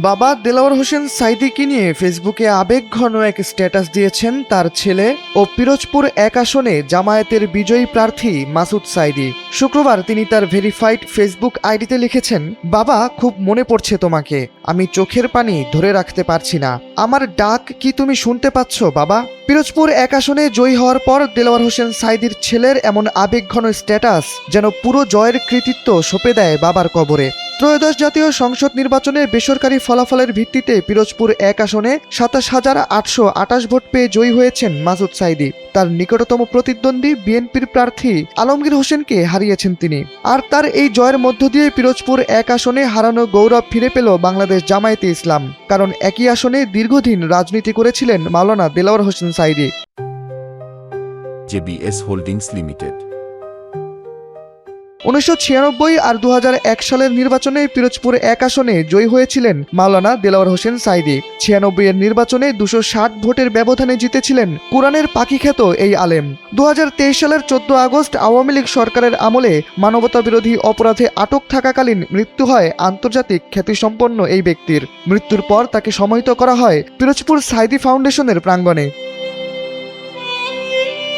বাবা দেলাওয়ার হোসেন সাঈদীকে নিয়ে ফেসবুকে আবেগঘন এক স্ট্যাটাস দিয়েছেন তার ছেলে ও পিরোজপুর ১ আসনে জামায়াতের বিজয়ী প্রার্থী মাসুদ সাঈদী। শুক্রবার তিনি তার ভেরিফাইড ফেসবুক আইডিতে লিখেছেন, বাবা, খুব মনে পড়ছে তোমাকে, আমি চোখের পানি ধরে রাখতে পারছি না। আমার ডাক কি তুমি শুনতে পাচ্ছ বাবা? পিরোজপুর ১ আসনে জয়ী হওয়ার পর দেলাওয়ার হোসেন সাঈদীর ছেলের এমন আবেগঘন স্ট্যাটাস যেন পুরো জয়ের কৃতিত্ব সঁপে দেয় বাবার কবরে। ত্রয়োদশ জাতীয় সংসদ নির্বাচনে বেসরকারি ফলাফলের ভিত্তিতে পিরোজপুর ১ আসনে ২৭,৮২৮ ভোট পেয়ে জয়ী হয়েছেন মাসুদ সাঈদী। তার নিকটতম প্রতিদ্বন্দ্বী বিএনপির প্রার্থী আলমগীর হোসেনকে হারিয়েছেন তিনি। আর তার এই জয়ের মধ্য দিয়ে পিরোজপুর ১ আসনে হারানো গৌরব ফিরে পেল বাংলাদেশ জামায়াতে ইসলাম। কারণ একই আসনে দীর্ঘদিন রাজনীতি করেছিলেন Maulana Delwar Hossain Sayeedi. JBS holdings limited ১৯৯৬ আর ২০০১ সালের নির্বাচনে পিরোজপুর ১ আসনে জয়ী হয়েছিলেন মাওলানা দেলাওয়ার হোসেন সাঈদী। ৯৬ এর নির্বাচনে ২৬০ ভোটের ব্যবধানে জিতেছিলেন কুরআনের পাখিখ্যাত এই আলেম। ২০২৩ সালের ১৪ আগস্ট আওয়ামী লীগ সরকারের আমলে মানবতাবিরোধী অপরাধে আটক থাকাকালীন মৃত্যু হয় আন্তর্জাতিক খ্যাতিসম্পন্ন এই ব্যক্তির। মৃত্যুর পর তাকে সমাহিত করা হয় পিরোজপুর সাঈদী ফাউন্ডেশনের প্রাঙ্গণে।